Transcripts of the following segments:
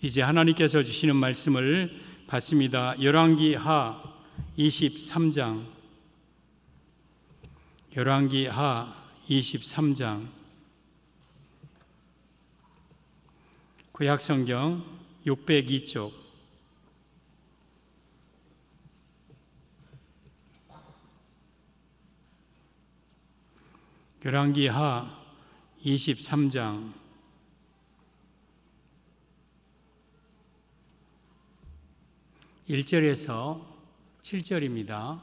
이제 하나님께서 주시는 말씀을 받습니다. 열왕기하 23장, 열왕기하 23장, 구약성경 602쪽, 열왕기하 23장 1절에서 7절입니다.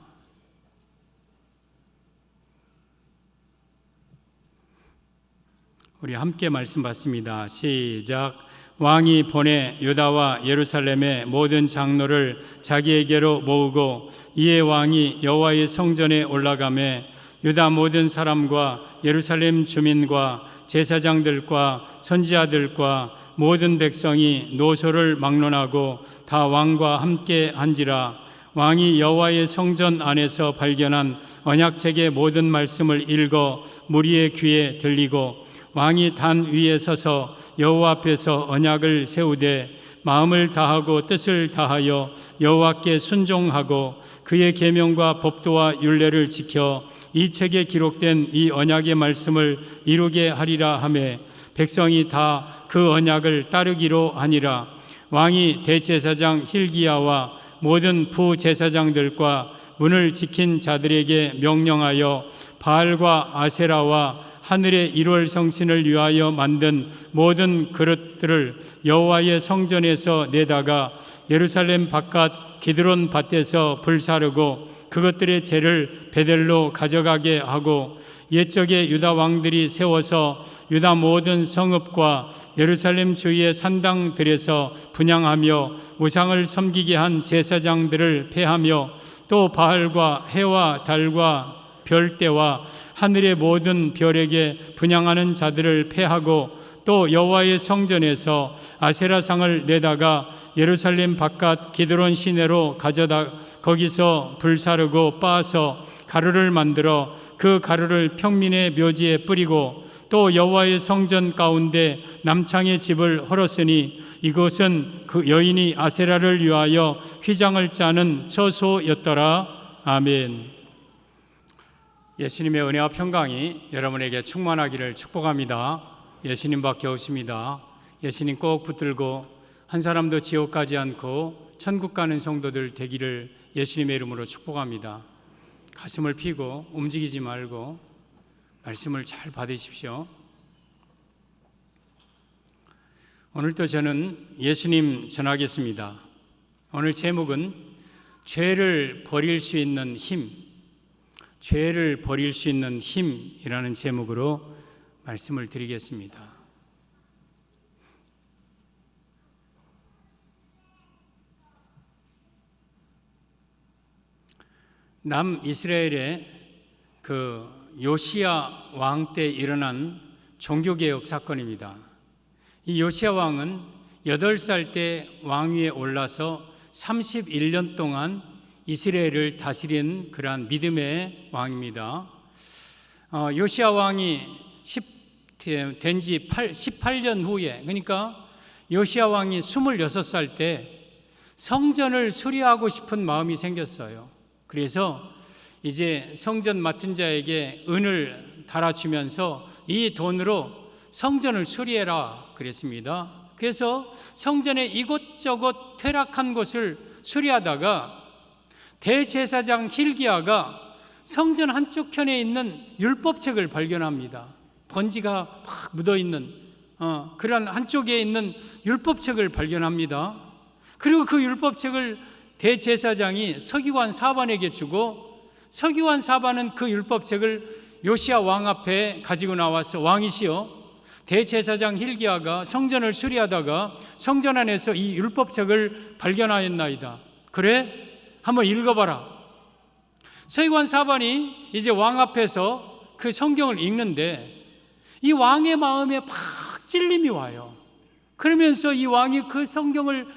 우리 함께 말씀 받습니다. 시작. 왕이 보내 유다와 예루살렘의 모든 장로를 자기에게로 모으고 이에 왕이 여호와의 성전에 올라가매 유다 모든 사람과 예루살렘 주민과 제사장들과 선지자들과 모든 백성이 노소를 막론하고 다 왕과 함께 한지라. 왕이 여호와의 성전 안에서 발견한 언약책의 모든 말씀을 읽어 무리의 귀에 들리고 왕이 단 위에 서서 여호와 앞에서 언약을 세우되 마음을 다하고 뜻을 다하여 여호와께 순종하고 그의 계명과 법도와 율례를 지켜 이 책에 기록된 이 언약의 말씀을 이루게 하리라 하매 백성이 다 그 언약을 따르기로 하니라. 왕이 대제사장 힐기야와 모든 부제사장들과 문을 지킨 자들에게 명령하여 바알과 아세라와 하늘의 1월 성신을 위하여 만든 모든 그릇들을 여호와의 성전에서 내다가 예루살렘 바깥 기드론 밭에서 불사르고 그것들의 재를 베델로 가져가게 하고 옛적에 유다 왕들이 세워서 유다 모든 성읍과 예루살렘 주위의 산당들에서 분향하며 우상을 섬기게 한 제사장들을 폐하며 또 바알과 해와 달과 별대와 하늘의 모든 별에게 분향하는 자들을 폐하고 또 여호와의 성전에서 아세라상을 내다가 예루살렘 바깥 기드론 시내로 가져다 거기서 불사르고 빻아서 가루를 만들어 그 가루를 평민의 묘지에 뿌리고 또 여호와의 성전 가운데 남창의 집을 헐었으니 이것은 그 여인이 아세라를 위하여 휘장을 짜는 처소였더라. 아멘. 예수님의 은혜와 평강이 여러분에게 충만하기를 축복합니다. 예수님밖에 없습니다. 예수님 꼭 붙들고 한 사람도 지옥 가지 않고 천국 가는 성도들 되기를 예수님의 이름으로 축복합니다. 가슴을 펴고 움직이지 말고 말씀을 잘 받으십시오. 오늘도 저는 예수님 전하겠습니다. 오늘 제목은 죄를 버릴 수 있는 힘, 죄를 버릴 수 있는 힘이라는 제목으로 말씀을 드리겠습니다. 남이스라엘의 그 요시야 왕 때 일어난 종교개혁 사건입니다. 이 요시야 왕은 8살 때 왕위에 올라서 31년 동안 이스라엘을 다스린 그러한 믿음의 왕입니다. 요시야 왕이 된 지 18년 후에, 그러니까 요시야 왕이 26살 때 성전을 수리하고 싶은 마음이 생겼어요. 그래서 이제 성전 맡은 자에게 은을 달아주면서 이 돈으로 성전을 수리해라 그랬습니다. 그래서 성전의 이곳저곳 퇴락한 곳을 수리하다가 대제사장 힐기야가 성전 한쪽 편에 있는 율법책을 발견합니다. 번지가 막 묻어있는 그런 한쪽에 있는 율법책을 발견합니다. 그리고 그 율법책을 대제사장이 서기관 사반에게 주고 서기관 사반은 그 율법책을 요시야 왕 앞에 가지고 나와서 왕이시여 대제사장 힐기야가 성전을 수리하다가 성전 안에서 이 율법책을 발견하였나이다. 그래? 한번 읽어봐라. 서기관 사반이 이제 왕 앞에서 그 성경을 읽는데 이 왕의 마음에 팍 찔림이 와요. 그러면서 이 왕이 그 성경을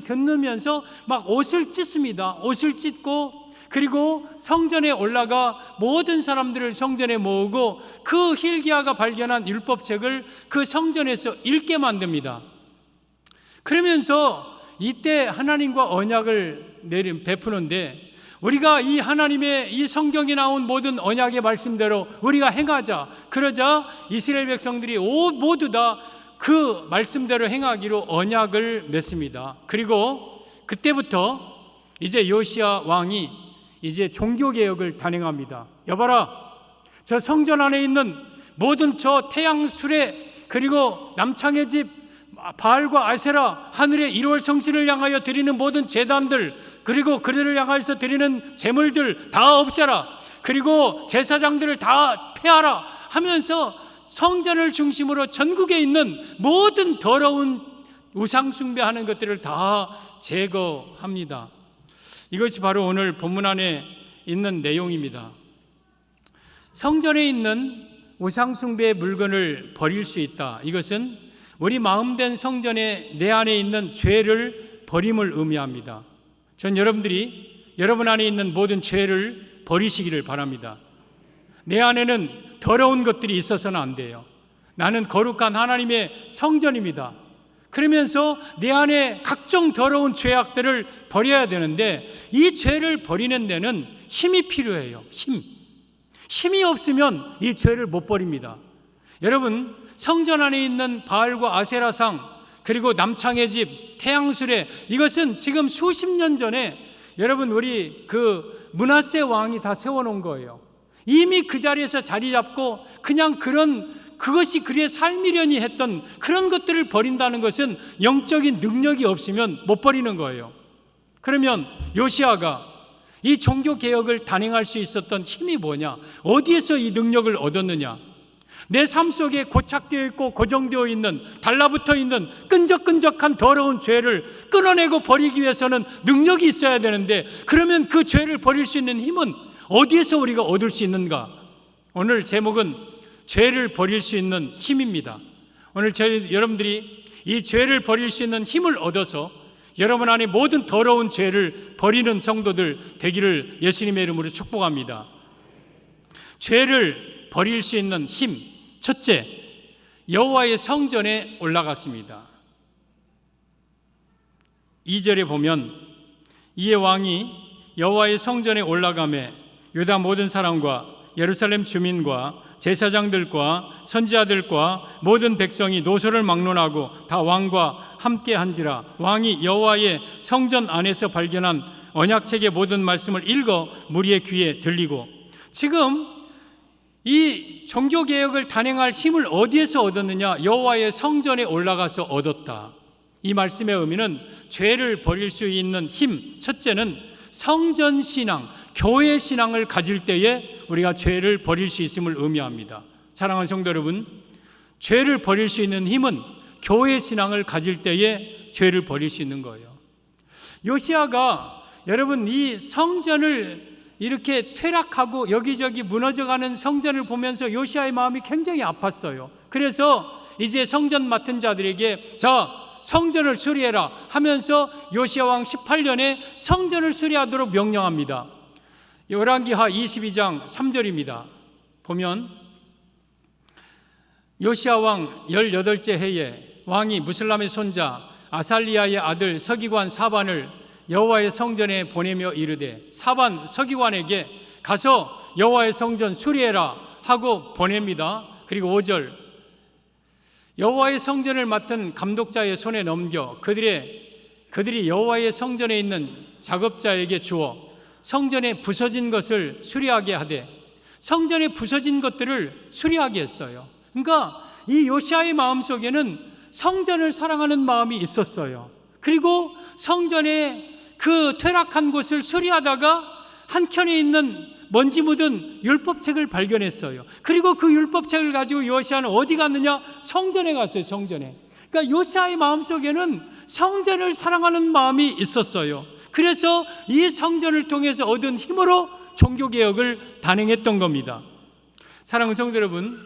듣으면서 막 옷을 찢습니다. 옷을 찢고 그리고 성전에 올라가 모든 사람들을 성전에 모으고 그 힐기야가 발견한 율법책을 그 성전에서 읽게 만듭니다. 그러면서 이때 하나님과 언약을 베푸는데, 우리가 이 하나님의 이 성경에 나온 모든 언약의 말씀대로 우리가 행하자. 그러자 이스라엘 백성들이 모두 다 그 말씀대로 행하기로 언약을 맺습니다. 그리고 그때부터 이제 요시야 왕이 이제 종교개혁을 단행합니다. 여봐라, 저 성전 안에 있는 모든 저 태양 수레, 그리고 남창의 집 바알과 아세라, 하늘의 1월 성신을 향하여 드리는 모든 제단들, 그리고 그들을 향하여서 드리는 제물들 다 없애라. 그리고 제사장들을 다 폐하라 하면서 성전을 중심으로 전국에 있는 모든 더러운 우상 숭배하는 것들을 다 제거합니다. 이것이 바로 오늘 본문 안에 있는 내용입니다. 성전에 있는 우상 숭배의 물건을 버릴 수 있다. 이것은 우리 마음된 성전에 내 안에 있는 죄를 버림을 의미합니다. 전 여러분들이 여러분 안에 있는 모든 죄를 버리시기를 바랍니다. 내 안에는 더러운 것들이 있어서는 안 돼요. 나는 거룩한 하나님의 성전입니다. 그러면서 내 안에 각종 더러운 죄악들을 버려야 되는데, 이 죄를 버리는 데는 힘이 필요해요. 힘이 없으면 이 죄를 못 버립니다. 여러분, 성전 안에 있는 바알과 아세라상, 그리고 남창의 집, 태양수레, 이것은 지금 수십 년 전에 여러분 우리 그 므낫세 왕이 다 세워놓은 거예요. 이미 그 자리에서 자리 잡고 그냥 그것이 그의 삶이려니 했던 그런 것들을 버린다는 것은 영적인 능력이 없으면 못 버리는 거예요. 그러면 요시야가 이 종교개혁을 단행할 수 있었던 힘이 뭐냐? 어디에서 이 능력을 얻었느냐? 내 삶 속에 고착되어 있고 고정되어 있는, 달라붙어 있는 끈적끈적한 더러운 죄를 끊어내고 버리기 위해서는 능력이 있어야 되는데, 그러면 그 죄를 버릴 수 있는 힘은 어디에서 우리가 얻을 수 있는가? 오늘 제목은 죄를 버릴 수 있는 힘입니다. 오늘 여러분들이 이 죄를 버릴 수 있는 힘을 얻어서 여러분 안에 모든 더러운 죄를 버리는 성도들 되기를 예수님의 이름으로 축복합니다. 죄를 버릴 수 있는 힘, 첫째, 여호와의 성전에 올라갔습니다. 2절에 보면 이에 왕이 여호와의 성전에 올라가매 유다 모든 사람과 예루살렘 주민과 제사장들과 선지자들과 모든 백성이 노소를 막론하고 다 왕과 함께 한지라. 왕이 여호와의 성전 안에서 발견한 언약책의 모든 말씀을 읽어 무리의 귀에 들리고, 지금 이 종교개혁을 단행할 힘을 어디에서 얻었느냐? 여호와의 성전에 올라가서 얻었다. 이 말씀의 의미는 죄를 버릴 수 있는 힘, 첫째는 성전신앙, 교회 신앙을 가질 때에 우리가 죄를 버릴 수 있음을 의미합니다. 사랑하는 성도 여러분, 죄를 버릴 수 있는 힘은 교회 신앙을 가질 때에 죄를 버릴 수 있는 거예요. 요시야가 여러분 이 성전을 이렇게 퇴락하고 여기저기 무너져가는 성전을 보면서 요시야의 마음이 굉장히 아팠어요. 그래서 이제 성전 맡은 자들에게 자, 성전을 수리해라 하면서 요시야 왕 18년에 성전을 수리하도록 명령합니다. 열왕기하 22장 3절입니다. 보면 요시야 왕 18째 해에 왕이 무슬람의 손자 아살리야의 아들 서기관 사반을 여호와의 성전에 보내며 이르되, 사반 서기관에게 가서 여호와의 성전 수리해라 하고 보냅니다. 그리고 5절, 여호와의 성전을 맡은 감독자의 손에 넘겨 그들이 여호와의 성전에 있는 작업자에게 주어 성전에 부서진 것을 수리하게 하되, 성전에 부서진 것들을 수리하게 했어요. 그러니까 이 요시야의 마음속에는 성전을 사랑하는 마음이 있었어요. 그리고 성전의 그 퇴락한 곳을 수리하다가 한켠에 있는 먼지 묻은 율법책을 발견했어요. 그리고 그 율법책을 가지고 요시야는 어디 갔느냐? 성전에 갔어요. 성전에. 그러니까 요시야의 마음속에는 성전을 사랑하는 마음이 있었어요. 그래서 이 성전을 통해서 얻은 힘으로 종교개혁을 단행했던 겁니다. 사랑하는 성도 여러분,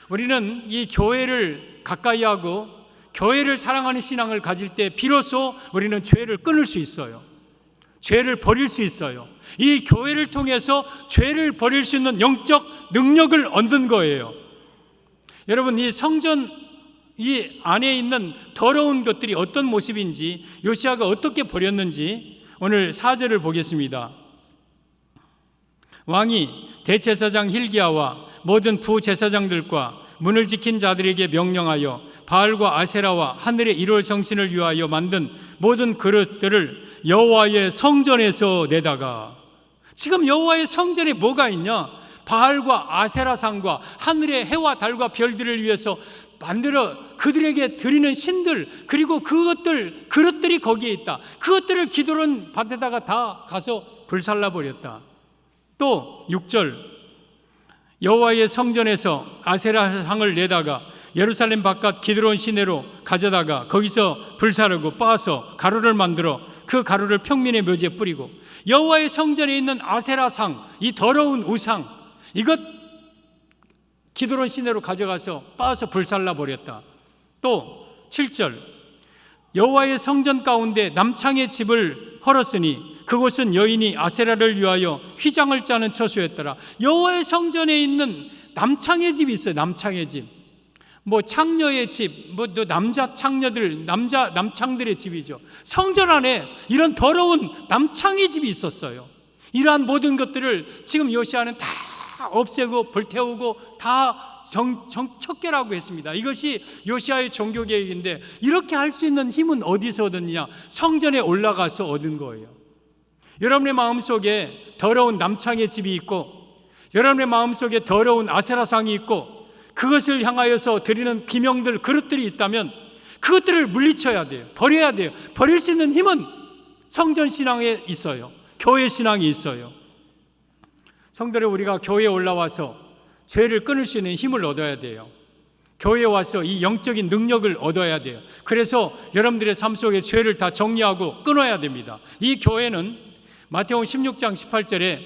우리는 이 교회를 가까이 하고 교회를 사랑하는 신앙을 가질 때 비로소 우리는 죄를 끊을 수 있어요. 죄를 버릴 수 있어요. 이 교회를 통해서 죄를 버릴 수 있는 영적 능력을 얻는 거예요. 여러분, 이 성전 이 안에 있는 더러운 것들이 어떤 모습인지, 요시야가 어떻게 버렸는지 오늘 4절을 보겠습니다. 왕이 대제사장 hil기야와 모든 부제사장들과 문을 지킨 자들에게 명령하여 바알과 아세라와 하늘의 1월 성신을 위하여 만든 모든 그릇들을 여호와의 성전에서 내다가, 지금 여호와의 성전에 뭐가 있냐? 바알과 아세라상과 하늘의 해와 달과 별들을 위해서 만들어 그들에게 드리는 신들, 그리고 그릇들이 거기에 있다. 그것들을 기드론 밭에다가 다 가서 불살라 버렸다. 또 6절, 여호와의 성전에서 아세라상을 내다가 예루살렘 바깥 기드론 시내로 가져다가 거기서 불사르고 빻아서 가루를 만들어 그 가루를 평민의 묘지에 뿌리고, 여호와의 성전에 있는 아세라상, 이 더러운 우상, 이것 기드론 시내로 가져가서 빻아서 불살라 버렸다. 또 7절, 여호와의 성전 가운데 남창의 집을 헐었으니 그곳은 여인이 아세라를 위하여 휘장을 짜는 처소였더라. 여호와의 성전에 있는 남창의 집이 있어요. 남창의 집, 뭐 창녀의 집, 뭐 또 남자 창녀들, 남창들의 집이죠. 성전 안에 이런 더러운 남창의 집이 있었어요. 이러한 모든 것들을 지금 요시야는 다 없애고 불태우고 다 척결하고 했습니다. 이것이 요시야의 종교 계획인데, 이렇게 할 수 있는 힘은 어디서 얻었느냐? 성전에 올라가서 얻은 거예요. 여러분의 마음속에 더러운 남창의 집이 있고, 여러분의 마음속에 더러운 아세라상이 있고, 그것을 향하여서 드리는 기명들, 그릇들이 있다면 그것들을 물리쳐야 돼요. 버려야 돼요. 버릴 수 있는 힘은 성전 신앙에 있어요. 교회 신앙이 있어요. 성도들, 우리가 교회에 올라와서 죄를 끊을 수 있는 힘을 얻어야 돼요. 교회에 와서 이 영적인 능력을 얻어야 돼요. 그래서 여러분들의 삶 속에 죄를 다 정리하고 끊어야 됩니다. 이 교회는 마태복음 16장 18절에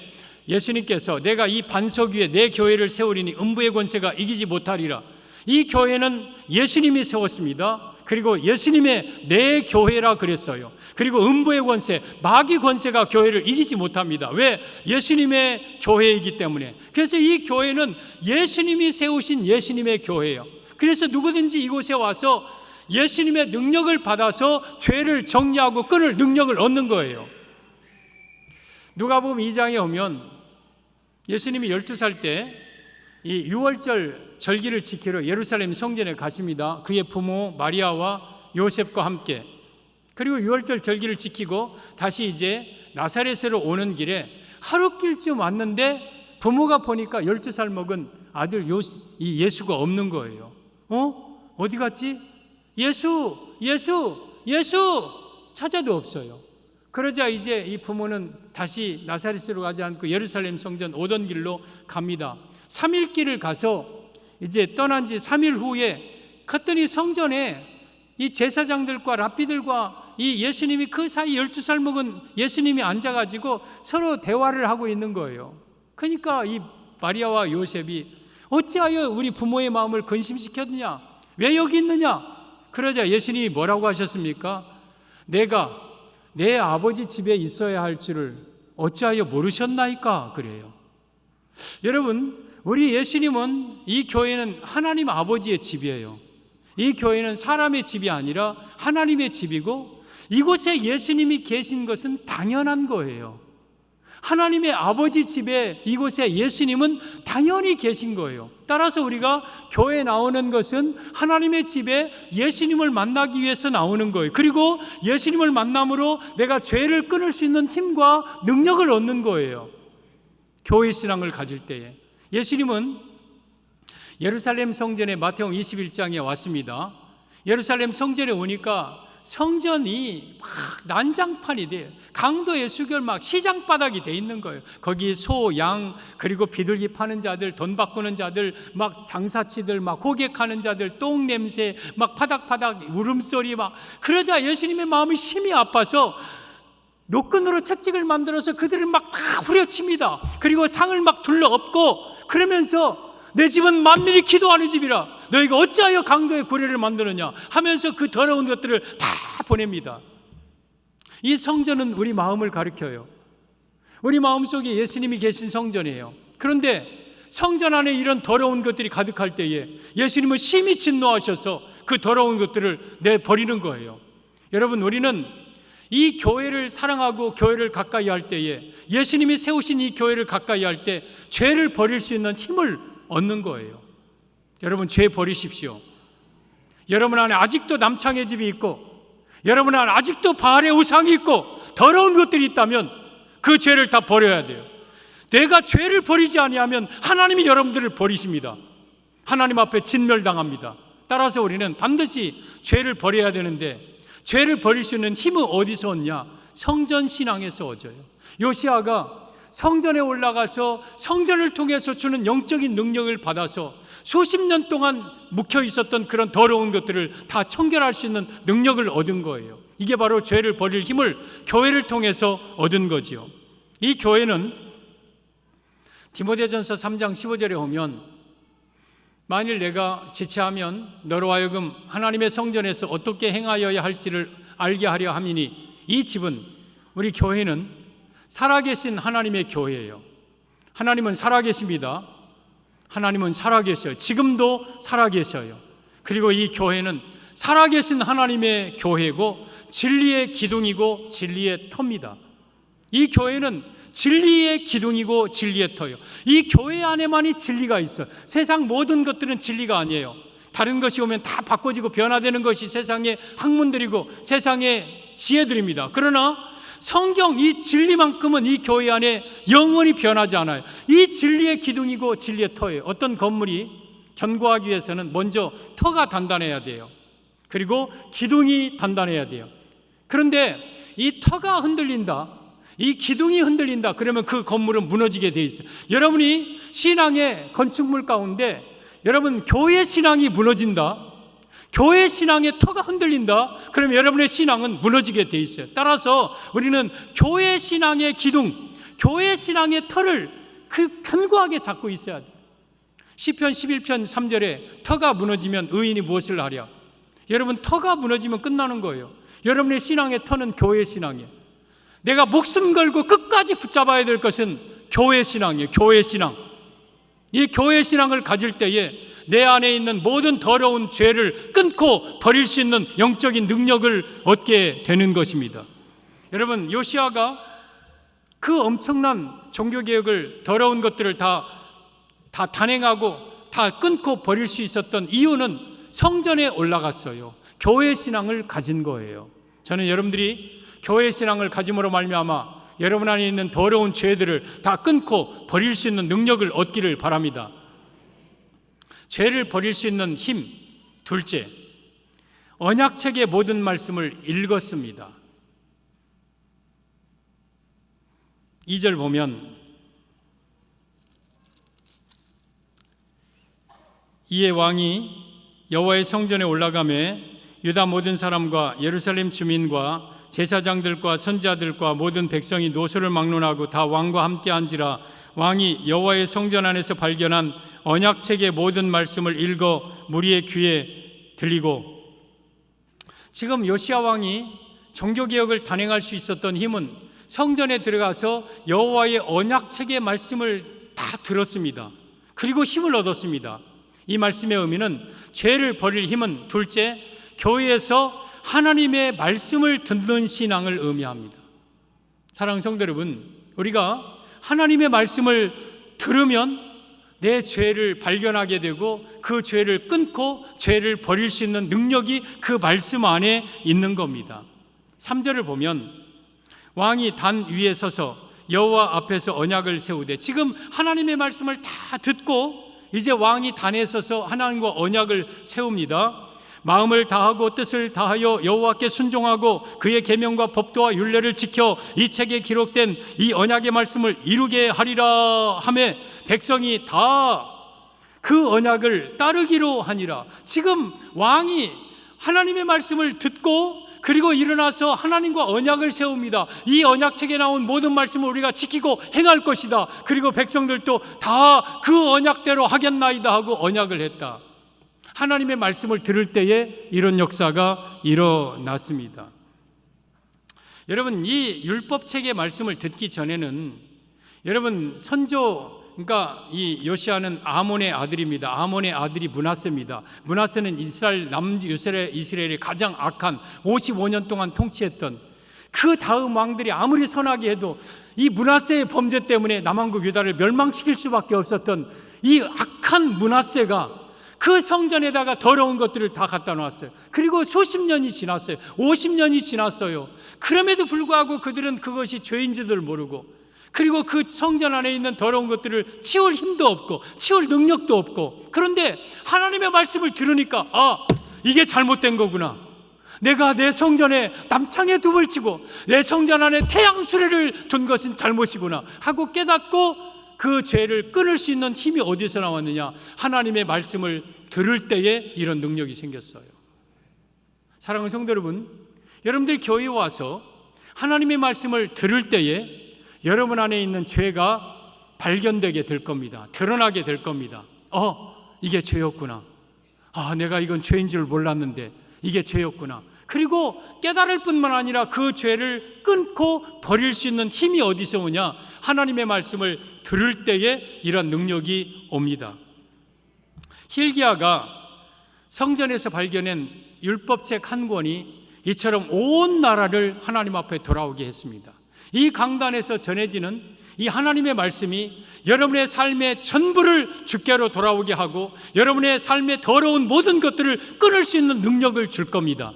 예수님께서 내가 이 반석 위에 내 교회를 세우리니 음부의 권세가 이기지 못하리라. 이 교회는 예수님이 세웠습니다. 그리고 예수님의 내 교회라 그랬어요. 그리고 음부의 권세, 마귀 권세가 교회를 이기지 못합니다. 왜? 예수님의 교회이기 때문에. 그래서 이 교회는 예수님이 세우신 예수님의 교회예요. 그래서 누구든지 이곳에 와서 예수님의 능력을 받아서 죄를 정리하고 끊을 능력을 얻는 거예요. 누가복음 2장에 오면 예수님이 12살 때 이 유월절 절기를 지키러 예루살렘 성전에 가십니다. 그의 부모 마리아와 요셉과 함께. 그리고 유월절 절기를 지키고 다시 이제 나사렛으로 오는 길에 하룻길쯤 왔는데 부모가 보니까 12살 먹은 아들 이 예수가 없는 거예요. 어디 갔지? 예수 찾아도 없어요. 그러자 이제 이 부모는 다시 나사렛으로 가지 않고 예루살렘 성전 오던 길로 갑니다. 3일 길을 가서 이제 떠난 지 3일 후에 갔더니 성전에 이 제사장들과 랍비들과 이 예수님이, 그 사이 12살 먹은 예수님이 앉아가지고 서로 대화를 하고 있는 거예요. 그러니까 이 마리아와 요셉이 어찌하여 우리 부모의 마음을 근심시켰느냐? 왜 여기 있느냐? 그러자 예수님이 뭐라고 하셨습니까? 내가 내 아버지 집에 있어야 할 줄을 어찌하여 모르셨나이까? 그래요. 여러분, 우리 예수님은, 이 교회는 하나님 아버지의 집이에요. 이 교회는 사람의 집이 아니라 하나님의 집이고, 이곳에 예수님이 계신 것은 당연한 거예요. 하나님의 아버지 집에 이곳에 예수님은 당연히 계신 거예요. 따라서 우리가 교회에 나오는 것은 하나님의 집에 예수님을 만나기 위해서 나오는 거예요. 그리고 예수님을 만남으로 내가 죄를 끊을 수 있는 힘과 능력을 얻는 거예요. 교회 신앙을 가질 때에. 예수님은 예루살렘 성전에 마태복음 21장에 왔습니다. 예루살렘 성전에 오니까 성전이 막 난장판이 돼요. 강도의 수결 막 시장바닥이 돼 있는 거예요. 거기 소, 양, 그리고 비둘기 파는 자들, 돈 바꾸는 자들, 막 장사치들, 막 호객하는 자들, 똥 냄새, 막 파닥파닥 울음소리 막. 그러자 예수님의 마음이 심히 아파서 노끈으로 채찍을 만들어서 그들을 막 다 후려칩니다. 그리고 상을 막 둘러엎고 그러면서 내 집은 만민이 기도하는 집이라 너희가 어찌하여 강도의 구례를 만드느냐 하면서 그 더러운 것들을 다 보냅니다. 이 성전은 우리 마음을 가리켜요. 우리 마음속에 예수님이 계신 성전이에요. 그런데 성전 안에 이런 더러운 것들이 가득할 때에 예수님은 심히 진노하셔서 그 더러운 것들을 내버리는 거예요. 여러분, 우리는 이 교회를 사랑하고 교회를 가까이 할 때에, 예수님이 세우신 이 교회를 가까이 할 때 죄를 버릴 수 있는 힘을 얻는 거예요. 여러분, 죄 버리십시오. 여러분 안에 아직도 남창의 집이 있고, 여러분 안에 아직도 바알의 우상이 있고 더러운 것들이 있다면 그 죄를 다 버려야 돼요. 내가 죄를 버리지 아니하면 하나님이 여러분들을 버리십니다. 하나님 앞에 진멸당합니다. 따라서 우리는 반드시 죄를 버려야 되는데, 죄를 버릴 수 있는 힘은 어디서 얻냐? 성전 신앙에서 얻어요. 요시아가 성전에 올라가서 성전을 통해서 주는 영적인 능력을 받아서 수십 년 동안 묵혀 있었던 그런 더러운 것들을 다 청결할 수 있는 능력을 얻은 거예요. 이게 바로 죄를 버릴 힘을 교회를 통해서 얻은 거지요. 이 교회는 디모데전서 3장 15절에 보면, 만일 내가 지체하면 너로 하여금 하나님의 성전에서 어떻게 행하여야 할지를 알게 하려 함이니, 이 집은, 우리 교회는 살아계신 하나님의 교회예요. 하나님은 살아계십니다. 하나님은 살아계셔요. 지금도 살아계셔요. 그리고 이 교회는 살아계신 하나님의 교회고 진리의 기둥이고 진리의 터입니다. 이 교회는 진리의 기둥이고 진리의 터예요. 이 교회 안에만이 진리가 있어요. 세상 모든 것들은 진리가 아니에요. 다른 것이 오면 다 바꿔지고 변화되는 것이 세상의 학문들이고 세상의 지혜들입니다. 그러나 성경 이 진리만큼은 이 교회 안에 영원히 변하지 않아요. 이 진리의 기둥이고 진리의 터예요. 어떤 건물이 견고하기 위해서는 먼저 터가 단단해야 돼요. 그리고 기둥이 단단해야 돼요. 그런데 이 터가 흔들린다, 이 기둥이 흔들린다, 그러면 그 건물은 무너지게 돼 있어요. 여러분이 신앙의 건축물 가운데, 여러분 교회 신앙이 무너진다, 교회 신앙의 터가 흔들린다, 그러면 여러분의 신앙은 무너지게 돼 있어요. 따라서 우리는 교회 신앙의 기둥, 교회 신앙의 터를 견고하게 잡고 있어야 돼요. 시편 11편 3절에 터가 무너지면 의인이 무엇을 하랴. 여러분, 터가 무너지면 끝나는 거예요. 여러분의 신앙의 터는 교회 신앙이에요. 내가 목숨 걸고 끝까지 붙잡아야 될 것은 교회 신앙이에요. 교회 신앙. 이 교회 신앙을 가질 때에 내 안에 있는 모든 더러운 죄를 끊고 버릴 수 있는 영적인 능력을 얻게 되는 것입니다. 여러분, 요시아가 그 엄청난 종교개혁을, 더러운 것들을 다 단행하고 다 끊고 버릴 수 있었던 이유는 성전에 올라갔어요. 교회 신앙을 가진 거예요. 저는 여러분들이 교회 신앙을 가짐으로 말미암아 여러분 안에 있는 더러운 죄들을 다 끊고 버릴 수 있는 능력을 얻기를 바랍니다. 죄를 버릴 수 있는 힘, 둘째, 언약책의 모든 말씀을 읽었습니다. 2절 보면, 이에 왕이 여호와의 성전에 올라가매 유다 모든 사람과 예루살렘 주민과 제사장들과 선지자들과 모든 백성이 노소를 막론하고 다 왕과 함께 한지라. 왕이 여호와의 성전 안에서 발견한 언약책의 모든 말씀을 읽어 무리의 귀에 들리고, 지금 요시야 왕이 종교개혁을 단행할 수 있었던 힘은 성전에 들어가서 여호와의 언약책의 말씀을 다 들었습니다. 그리고 힘을 얻었습니다. 이 말씀의 의미는 죄를 버릴 힘은, 둘째, 교회에서 하나님의 말씀을 듣는 신앙을 의미합니다. 사랑하는 성도 여러분, 우리가 하나님의 말씀을 들으면 내 죄를 발견하게 되고 그 죄를 끊고 죄를 버릴 수 있는 능력이 그 말씀 안에 있는 겁니다. 3절을 보면, 왕이 단 위에 서서 여호와 앞에서 언약을 세우되, 지금 하나님의 말씀을 다 듣고 이제 왕이 단에 서서 하나님과 언약을 세웁니다. 마음을 다하고 뜻을 다하여 여호와께 순종하고 그의 계명과 법도와 율례를 지켜 이 책에 기록된 이 언약의 말씀을 이루게 하리라 하매 백성이 다 그 언약을 따르기로 하니라. 지금 왕이 하나님의 말씀을 듣고 그리고 일어나서 하나님과 언약을 세웁니다. 이 언약책에 나온 모든 말씀을 우리가 지키고 행할 것이다. 그리고 백성들도 다 그 언약대로 하겠나이다 하고 언약을 했다. 하나님의 말씀을 들을 때에 이런 역사가 일어났습니다. 여러분, 이 율법책의 말씀을 듣기 전에는 여러분 선조 그러니까 이 요시아는 아몬의 아들입니다. 아몬의 아들이 므낫세입니다. 므낫세는 이스라엘의 가장 악한 55년 동안 통치했던, 그 다음 왕들이 아무리 선하게 해도 이 므낫세의 범죄 때문에 남왕국 유다를 멸망시킬 수밖에 없었던 이 악한 므낫세가 그 성전에다가 더러운 것들을 다 갖다 놨어요. 그리고 수십 년이 지났어요. 50년이 지났어요. 그럼에도 불구하고 그들은 그것이 죄인 줄을 모르고, 그리고 그 성전 안에 있는 더러운 것들을 치울 힘도 없고 치울 능력도 없고, 그런데 하나님의 말씀을 들으니까 이게 잘못된 거구나. 내가 내 성전에 남창에 둡을 치고 내 성전 안에 태양 수레를 둔 것은 잘못이구나 하고 깨닫고, 그 죄를 끊을 수 있는 힘이 어디서 나왔느냐? 하나님의 말씀을 들을 때에 이런 능력이 생겼어요. 사랑하는 성도 여러분, 여러분들 교회에 와서 하나님의 말씀을 들을 때에 여러분 안에 있는 죄가 발견되게 될 겁니다. 드러나게 될 겁니다. 이게 죄였구나. 내가 이건 죄인 줄 몰랐는데 이게 죄였구나. 그리고 깨달을 뿐만 아니라 그 죄를 끊고 버릴 수 있는 힘이 어디서 오냐? 하나님의 말씀을 들을 때에 이런 능력이 옵니다. hilki야가 성전에서 발견한 율법책 한 권이 이처럼 온 나라를 하나님 앞에 돌아오게 했습니다. 이 강단에서 전해지는 이 하나님의 말씀이 여러분의 삶의 전부를 주께로 돌아오게 하고 여러분의 삶의 더러운 모든 것들을 끊을 수 있는 능력을 줄 겁니다.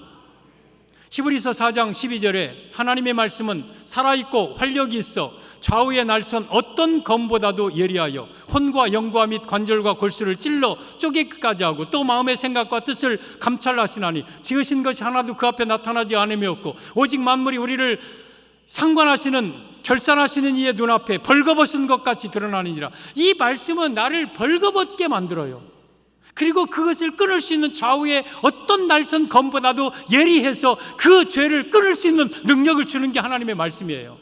히브리서 4장 12절에 하나님의 말씀은 살아있고 활력이 있어 좌우의 날선 어떤 검보다도 예리하여 혼과 영과 및 관절과 골수를 찔러 쪼개기까지 하고 또 마음의 생각과 뜻을 감찰하시나니 지으신 것이 하나도 그 앞에 나타나지 않으며없고 오직 만물이 우리를 상관하시는 결산하시는 이의 눈앞에 벌거벗은 것 같이 드러나느니라. 이 말씀은 나를 벌거벗게 만들어요. 그리고 그것을 끊을 수 있는 좌우의 어떤 날선 검보다도 예리해서 그 죄를 끊을 수 있는 능력을 주는 게 하나님의 말씀이에요.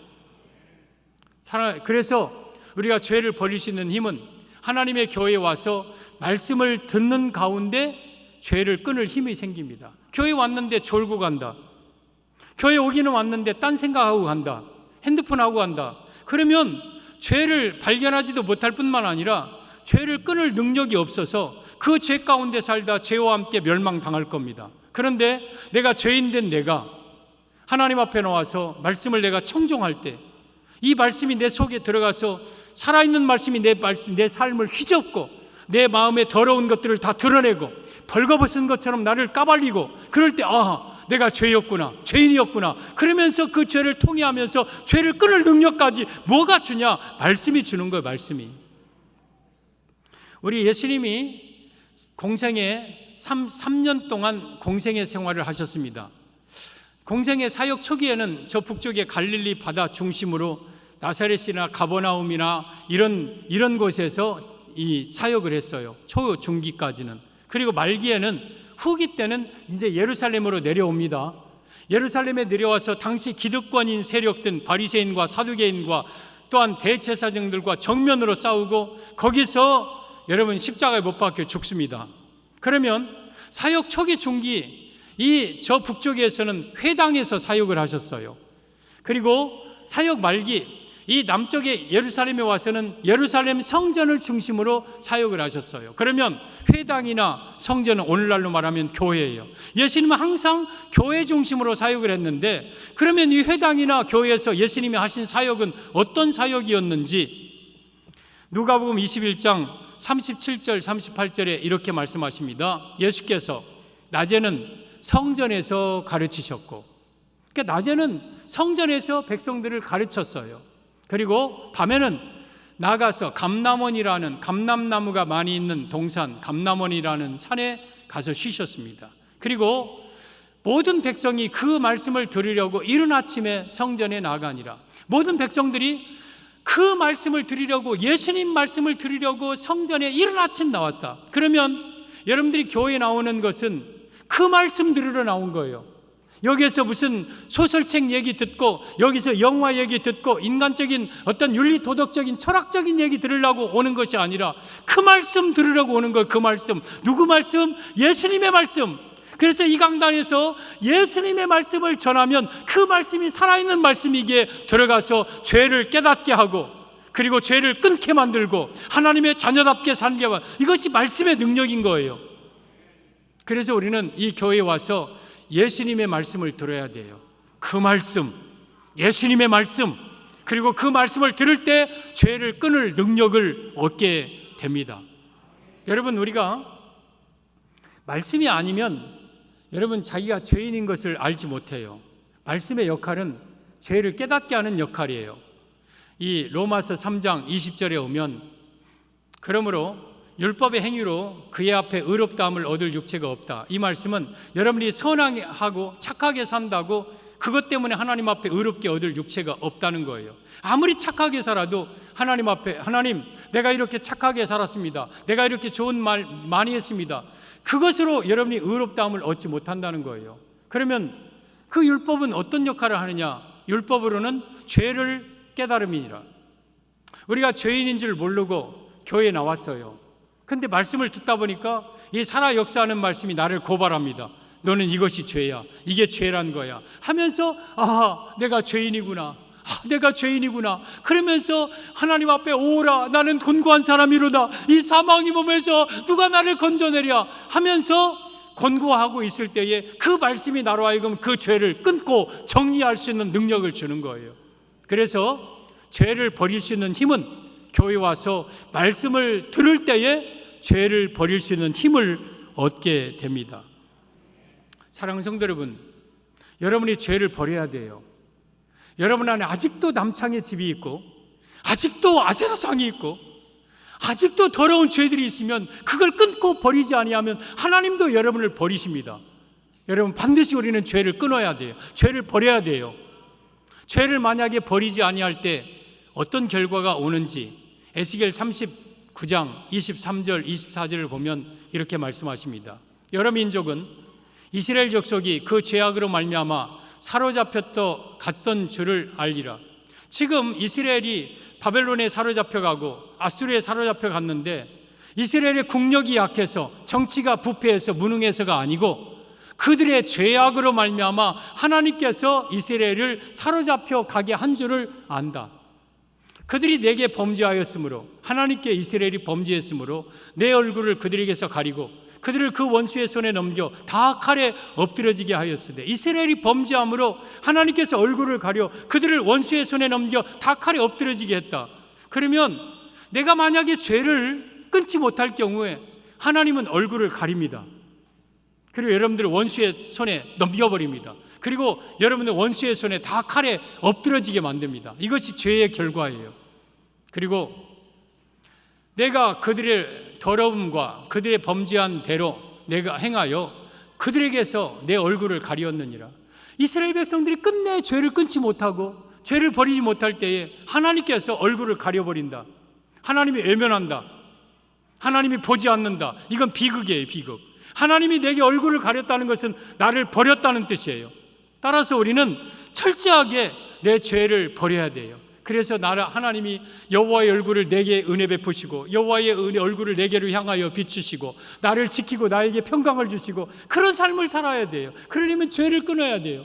그래서 우리가 죄를 버릴 수 있는 힘은 하나님의 교회에 와서 말씀을 듣는 가운데 죄를 끊을 힘이 생깁니다. 교회 왔는데 졸고 간다. 교회 오기는 왔는데 딴 생각하고 간다. 핸드폰 하고 간다. 그러면 죄를 발견하지도 못할 뿐만 아니라 죄를 끊을 능력이 없어서 그 죄 가운데 살다 죄와 함께 멸망당할 겁니다. 그런데 내가 죄인된 내가 하나님 앞에 나와서 말씀을 내가 청종할 때 이 말씀이 내 속에 들어가서 살아있는 말씀이 내 삶을 휘젓고 내 마음에 더러운 것들을 다 드러내고 벌거벗은 것처럼 나를 까발리고, 그럴 때 내가 죄였구나, 죄인이었구나. 그러면서 그 죄를 통회하면서 죄를 끊을 능력까지 뭐가 주냐? 말씀이 주는 거예요. 말씀이. 우리 예수님이 공생에 3년 동안 공생의 생활을 하셨습니다. 공생의 사역 초기에는 저 북쪽의 갈릴리 바다 중심으로 나사렛이나 가버나움이나 이런 곳에서 이 사역을 했어요. 중기까지는. 그리고 말기에는, 후기 때는 이제 예루살렘으로 내려옵니다. 예루살렘에 내려와서 당시 기득권인 세력들 바리새인과 사두개인과 또한 대제사장들과 정면으로 싸우고 거기서 여러분 십자가에 못 박혀 죽습니다. 그러면 사역 초기 중기 저 북쪽에서는 회당에서 사역을 하셨어요. 그리고 사역 말기 이 남쪽의 예루살렘에 와서는 예루살렘 성전을 중심으로 사역을 하셨어요. 그러면 회당이나 성전은 오늘날로 말하면 교회예요. 예수님은 항상 교회 중심으로 사역을 했는데, 그러면 이 회당이나 교회에서 예수님이 하신 사역은 어떤 사역이었는지 누가복음 21장 37절 38절에 이렇게 말씀하십니다. 예수께서 낮에는 성전에서 가르치셨고, 그러니까 낮에는 성전에서 백성들을 가르쳤어요. 그리고 밤에는 나가서 감람나무가 많이 있는 동산 감람원이라는 산에 가서 쉬셨습니다. 그리고 모든 백성이 그 말씀을 들으려고 이른 아침에 성전에 나가니라. 모든 백성들이 그 말씀을 들으려고, 예수님 말씀을 들으려고 성전에 이른 아침 나왔다. 그러면 여러분들이 교회에 나오는 것은 그 말씀 들으러 나온 거예요. 여기에서 무슨 소설책 얘기 듣고, 여기서 영화 얘기 듣고, 인간적인 어떤 윤리 도덕적인 철학적인 얘기 들으려고 오는 것이 아니라 그 말씀 들으려고 오는 거예요. 그 말씀. 누구 말씀? 예수님의 말씀. 그래서 이 강단에서 예수님의 말씀을 전하면 그 말씀이 살아있는 말씀이기에 들어가서 죄를 깨닫게 하고, 그리고 죄를 끊게 만들고 하나님의 자녀답게 살게 하는, 이것이 말씀의 능력인 거예요. 그래서 우리는 이 교회에 와서 예수님의 말씀을 들어야 돼요. 그 말씀, 예수님의 말씀, 그리고 그 말씀을 들을 때 죄를 끊을 능력을 얻게 됩니다. 여러분, 우리가 말씀이 아니면 여러분 자기가 죄인인 것을 알지 못해요. 말씀의 역할은 죄를 깨닫게 하는 역할이에요. 이 로마서 3장 20절에 오면, 그러므로 율법의 행위로 그의 앞에 의롭다함을 얻을 육체가 없다. 이 말씀은 여러분이 선하고 착하게 산다고 그것 때문에 하나님 앞에 의롭게 얻을 육체가 없다는 거예요. 아무리 착하게 살아도 하나님 앞에, 하나님 내가 이렇게 착하게 살았습니다, 내가 이렇게 좋은 말 많이 했습니다, 그것으로 여러분이 의롭다함을 얻지 못한다는 거예요. 그러면 그 율법은 어떤 역할을 하느냐? 율법으로는 죄를 깨달음이니라. 우리가 죄인인 줄 모르고 교회에 나왔어요. 근데 말씀을 듣다 보니까 이 살아 역사하는 말씀이 나를 고발합니다. 너는 이것이 죄야, 이게 죄란 거야 하면서, 아, 내가 죄인이구나, 내가 죄인이구나. 그러면서 하나님 앞에 오라, 나는 곤고한 사람이로다, 이 사망의 몸에서 누가 나를 건져내랴 하면서 권고하고 있을 때에 그 말씀이 나로 하여금 그 죄를 끊고 정리할 수 있는 능력을 주는 거예요. 그래서 죄를 버릴 수 있는 힘은 교회에 와서 말씀을 들을 때에 죄를 버릴 수 있는 힘을 얻게 됩니다. 사랑하는 성도 여러분, 여러분이 죄를 버려야 돼요. 여러분 안에 아직도 남창의 집이 있고, 아직도 아세라상이 있고, 아직도 더러운 죄들이 있으면 그걸 끊고 버리지 아니하면 하나님도 여러분을 버리십니다. 여러분, 반드시 우리는 죄를 끊어야 돼요. 죄를 버려야 돼요. 죄를 만약에 버리지 아니할 때 어떤 결과가 오는지 에스겔 39장 23절 24절을 보면 이렇게 말씀하십니다. 여러 민족은 이스라엘 족속이 그 죄악으로 말미암아 사로잡혔다 갔던 줄을 알리라. 지금 이스라엘이 바벨론에 사로잡혀가고 아수르에 사로잡혀갔는데, 이스라엘의 국력이 약해서, 정치가 부패해서 무능해서가 아니고 그들의 죄악으로 말미암아 하나님께서 이스라엘을 사로잡혀 가게 한 줄을 안다. 그들이 내게 범죄하였으므로, 하나님께 이스라엘이 범죄했으므로 내 얼굴을 그들에게서 가리고 그들을 그 원수의 손에 넘겨 다 칼에 엎드려지게 하였으되, 이스라엘이 범죄함으로 하나님께서 얼굴을 가려 그들을 원수의 손에 넘겨 다 칼에 엎드려지게 했다. 그러면 내가 만약에 죄를 끊지 못할 경우에 하나님은 얼굴을 가립니다. 그리고 여러분들을 원수의 손에 넘겨버립니다. 그리고 여러분들 원수의 손에 다 칼에 엎드려지게 만듭니다. 이것이 죄의 결과예요. 그리고 내가 그들의 더러움과 그들의 범죄한 대로 내가 행하여 그들에게서 내 얼굴을 가리었느니라. 이스라엘 백성들이 끝내 죄를 끊지 못하고 죄를 버리지 못할 때에 하나님께서 얼굴을 가려버린다. 하나님이 외면한다. 하나님이 보지 않는다. 이건 비극이에요, 비극. 하나님이 내게 얼굴을 가렸다는 것은 나를 버렸다는 뜻이에요. 따라서 우리는 철저하게 내 죄를 버려야 돼요. 그래서 하나님이 여호와의 얼굴을 내게 은혜 베푸시고 여호와의 얼굴을 내게로 향하여 비추시고 나를 지키고 나에게 평강을 주시고, 그런 삶을 살아야 돼요. 그러려면 죄를 끊어야 돼요.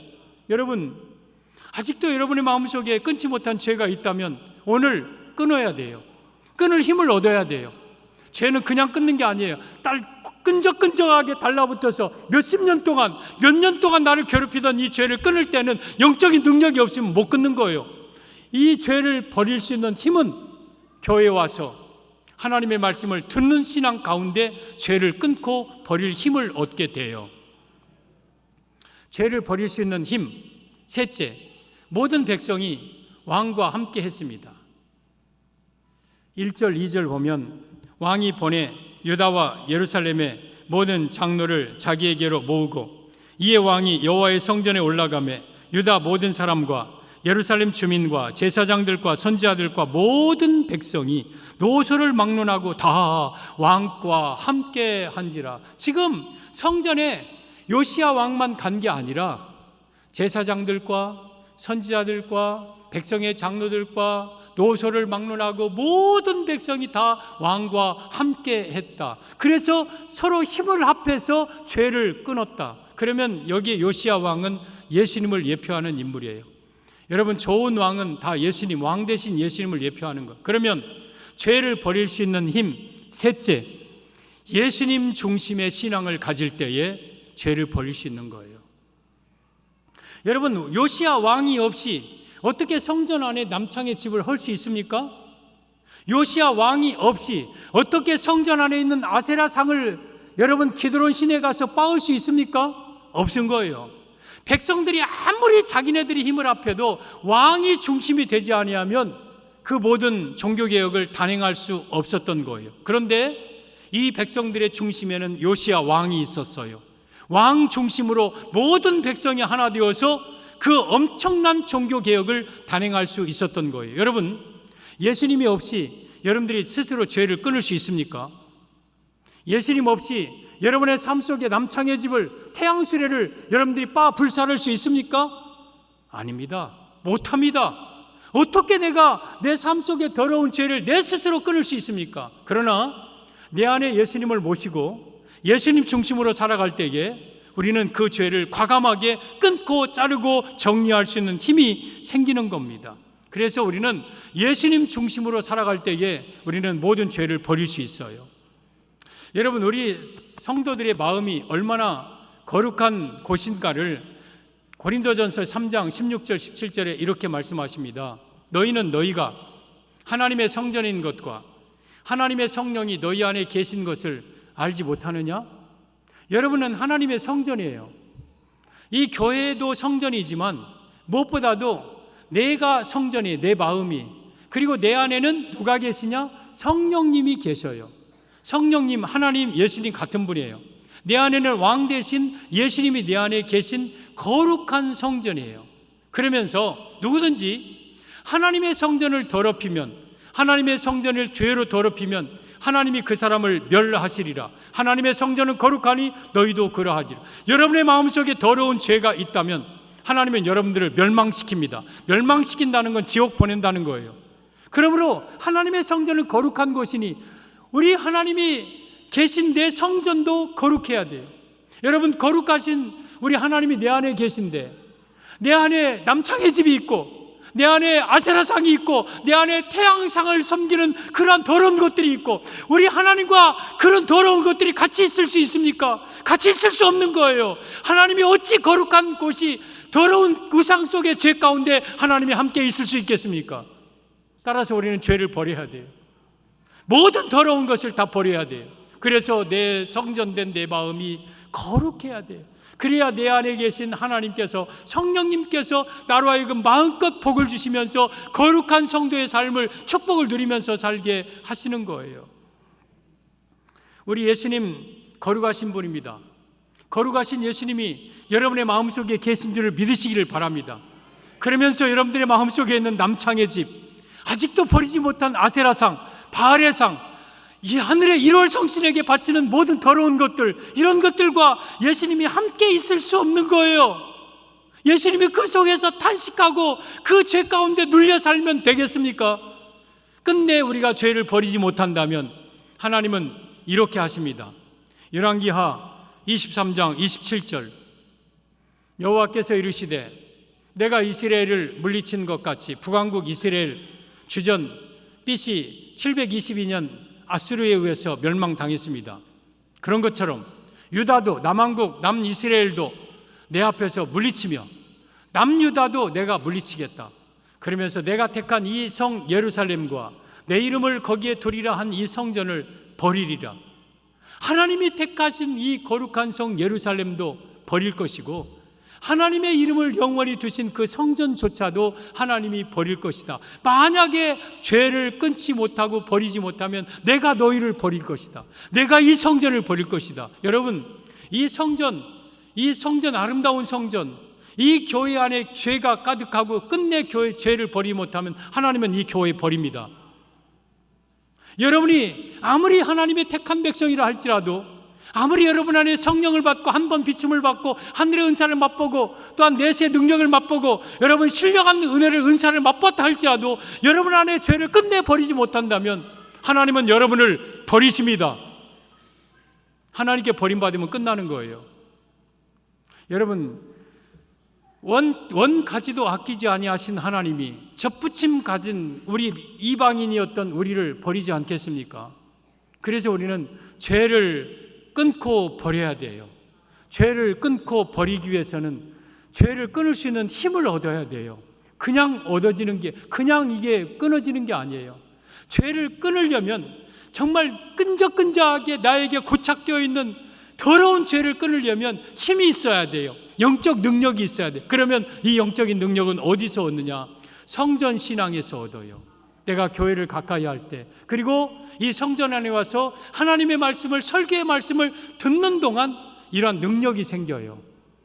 여러분, 아직도 여러분의 마음속에 끊지 못한 죄가 있다면 오늘 끊어야 돼요. 끊을 힘을 얻어야 돼요. 죄는 그냥 끊는 게 아니에요. 끈적끈적하게 달라붙어서 몇십 년 동안, 몇 년 동안 나를 괴롭히던 이 죄를 끊을 때는 영적인 능력이 없으면 못 끊는 거예요. 이 죄를 버릴 수 있는 힘은 교회에 와서 하나님의 말씀을 듣는 신앙 가운데 죄를 끊고 버릴 힘을 얻게 돼요. 죄를 버릴 수 있는 힘, 셋째, 모든 백성이 왕과 함께 했습니다. 1절 2절 보면, 왕이 보내 유다와 예루살렘의 모든 장로를 자기에게로 모으고 이에 왕이 여호와의 성전에 올라가매 유다 모든 사람과 예루살렘 주민과 제사장들과 선지자들과 모든 백성이 노소를 막론하고 다 왕과 함께 한지라. 지금 성전에 요시야 왕만 간 게 아니라 제사장들과 선지자들과 백성의 장로들과 노소를 막론하고 모든 백성이 다 왕과 함께 했다. 그래서 서로 힘을 합해서 죄를 끊었다. 그러면 여기 요시야 왕은 예수님을 예표하는 인물이에요. 여러분, 좋은 왕은 다 예수님, 왕 대신 예수님을 예표하는 것. 그러면 죄를 버릴 수 있는 힘, 셋째, 예수님 중심의 신앙을 가질 때에 죄를 버릴 수 있는 거예요. 여러분, 요시야 왕이 없이 어떻게 성전 안에 남창의 집을 헐 수 있습니까? 요시야 왕이 없이 어떻게 성전 안에 있는 아세라 상을 여러분 기드론 시내에 가서 빻을 수 있습니까? 없은 거예요. 백성들이 아무리 자기네들이 힘을 합해도 왕이 중심이 되지 아니하면 그 모든 종교개혁을 단행할 수 없었던 거예요. 그런데 이 백성들의 중심에는 요시야 왕이 있었어요. 왕 중심으로 모든 백성이 하나 되어서 그 엄청난 종교개혁을 단행할 수 있었던 거예요. 여러분, 예수님이 없이 여러분들이 스스로 죄를 끊을 수 있습니까? 예수님 없이 여러분의 삶 속에 남창의 집을, 태양수레를 여러분들이 불살을 수 있습니까? 아닙니다. 못합니다. 어떻게 내가 내 삶 속에 더러운 죄를 내 스스로 끊을 수 있습니까? 그러나 내 안에 예수님을 모시고 예수님 중심으로 살아갈 때에 우리는 그 죄를 과감하게 끊고 자르고 정리할 수 있는 힘이 생기는 겁니다. 그래서 우리는 예수님 중심으로 살아갈 때에 우리는 모든 죄를 버릴 수 있어요. 여러분, 우리 성도들의 마음이 얼마나 거룩한 곳인가를 고린도전서 3장 16절 17절에 이렇게 말씀하십니다. 너희는 너희가 하나님의 성전인 것과 하나님의 성령이 너희 안에 계신 것을 알지 못하느냐? 여러분은 하나님의 성전이에요. 이 교회도 성전이지만 무엇보다도 내가 성전이에요. 내 마음이. 그리고 내 안에는 누가 계시냐? 성령님이 계셔요. 성령님, 하나님, 예수님 같은 분이에요. 내 안에는 왕 대신 예수님이 내 안에 계신 거룩한 성전이에요. 그러면서 누구든지 하나님의 성전을 더럽히면, 하나님의 성전을 죄로 더럽히면 하나님이 그 사람을 멸하시리라. 하나님의 성전은 거룩하니 너희도 그러하리라. 여러분의 마음속에 더러운 죄가 있다면 하나님은 여러분들을 멸망시킵니다. 멸망시킨다는 건 지옥 보낸다는 거예요. 그러므로 하나님의 성전은 거룩한 곳이니 우리 하나님이 계신 내 성전도 거룩해야 돼요. 여러분, 거룩하신 우리 하나님이 내 안에 계신데, 내 안에 남창의 집이 있고 내 안에 아세라상이 있고 내 안에 태양상을 섬기는 그러한 더러운 것들이 있고, 우리 하나님과 그런 더러운 것들이 같이 있을 수 있습니까? 같이 있을 수 없는 거예요. 하나님이 어찌 거룩한 곳이 더러운 우상 속의 죄 가운데 하나님이 함께 있을 수 있겠습니까? 따라서 우리는 죄를 버려야 돼요. 모든 더러운 것을 다 버려야 돼요. 그래서 내 성전된 내 마음이 거룩해야 돼요. 그래야 내 안에 계신 하나님께서, 성령님께서 나로 하여금 마음껏 복을 주시면서 거룩한 성도의 삶을, 축복을 누리면서 살게 하시는 거예요. 우리 예수님 거룩하신 분입니다. 거룩하신 예수님이 여러분의 마음속에 계신 줄을 믿으시기를 바랍니다. 그러면서 여러분들의 마음속에 있는 남창의 집, 아직도 버리지 못한 아세라상, 바알의 상, 이 하늘의 1월 성신에게 바치는 모든 더러운 것들, 이런 것들과 예수님이 함께 있을 수 없는 거예요. 예수님이 그 속에서 탄식하고 그 죄 가운데 눌려 살면 되겠습니까? 끝내 우리가 죄를 버리지 못한다면 하나님은 이렇게 하십니다. 열왕기하 23장 27절, 여호와께서 이르시되 내가 이스라엘을 물리친 것 같이 북왕국 이스라엘 주전 BC 722년 아수르에 의해서 멸망당했습니다. 그런 것처럼 유다도, 남왕국 남이스라엘도 내 앞에서 물리치며 남유다도 내가 물리치겠다. 그러면서 내가 택한 이 성 예루살렘과 내 이름을 거기에 두리라 한 이 성전을 버리리라. 하나님이 택하신 이 거룩한 성 예루살렘도 버릴 것이고 하나님의 이름을 영원히 두신 그 성전조차도 하나님이 버릴 것이다. 만약에 죄를 끊지 못하고 버리지 못하면 내가 너희를 버릴 것이다. 내가 이 성전을 버릴 것이다. 여러분, 이 성전 아름다운 성전, 이 교회 안에 죄가 가득하고 끝내 교회 죄를 버리지 못하면 하나님은 이 교회 버립니다. 여러분이 아무리 하나님의 택한 백성이라 할지라도, 아무리 여러분 안에 성령을 받고 한 번 비춤을 받고 하늘의 은사를 맛보고 또한 내세의 능력을 맛보고 여러분 신령한 은혜를, 은사를 맛봤다 할지라도 여러분 안에 죄를 끝내 버리지 못한다면 하나님은 여러분을 버리십니다. 하나님께 버림받으면 끝나는 거예요. 여러분, 원 가지도 아끼지 아니하신 하나님이 접붙임 가진 우리 이방인이었던 우리를 버리지 않겠습니까? 그래서 우리는 죄를 끊고 버려야 돼요. 죄를 끊고 버리기 위해서는 죄를 끊을 수 있는 힘을 얻어야 돼요. 그냥 얻어지는 게, 그냥 이게 끊어지는 게 아니에요. 죄를 끊으려면 정말 끈적끈적하게 나에게 고착되어 있는 더러운 죄를 끊으려면 힘이 있어야 돼요. 영적 능력이 있어야 돼요. 그러면 이 영적인 능력은 어디서 얻느냐? 성전 신앙에서 얻어요. 내가 교회를 가까이 할 때, 그리고 이 성전 안에 와서 하나님의 말씀을, 설교의 말씀을 듣는 동안 이러한 능력이 생겨요.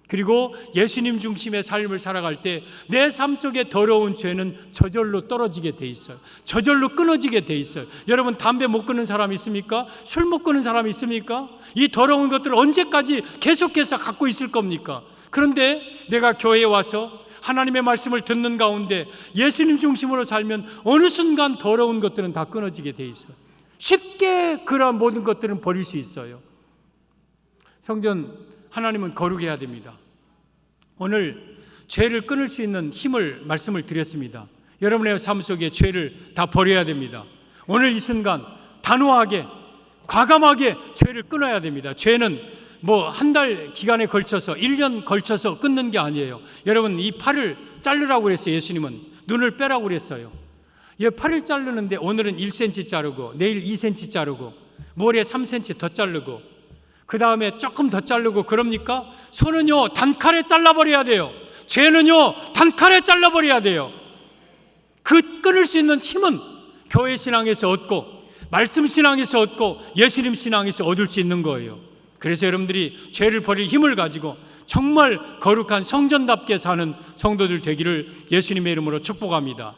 그리고 예수님 중심의 삶을 살아갈 때 내 삶 속에 더러운 죄는 저절로 떨어지게 돼 있어요. 저절로 끊어지게 돼 있어요. 여러분, 담배 못 끊는 사람 있습니까? 술 못 끊는 사람 있습니까? 이 더러운 것들을 언제까지 계속해서 갖고 있을 겁니까? 그런데 내가 교회에 와서 하나님의 말씀을 듣는 가운데 예수님 중심으로 살면 어느 순간 더러운 것들은 다 끊어지게 돼 있어요. 쉽게 그러한 모든 것들은 버릴 수 있어요. 성전, 하나님은 거룩해야 됩니다. 오늘 죄를 끊을 수 있는 힘을 말씀을 드렸습니다. 여러분의 삶 속에 죄를 다 버려야 됩니다. 오늘 이 순간 단호하게, 과감하게 죄를 끊어야 됩니다. 죄는 뭐 한 달 기간에 걸쳐서, 1년 걸쳐서 끊는 게 아니에요. 여러분, 이 팔을 자르라고 그랬어요. 예수님은 눈을 빼라고 그랬어요. 팔을 자르는데 오늘은 1cm 자르고, 내일 2cm 자르고, 모레 3cm 더 자르고, 그 다음에 조금 더 자르고, 그럽니까? 손은요, 단칼에 잘라버려야 돼요. 죄는요, 단칼에 잘라버려야 돼요. 그 끊을 수 있는 힘은 교회 신앙에서 얻고, 말씀 신앙에서 얻고, 예수님 신앙에서 얻을 수 있는 거예요. 그래서 여러분들이 죄를 버릴 힘을 가지고 정말 거룩한 성전답게 사는 성도들 되기를 예수님의 이름으로 축복합니다.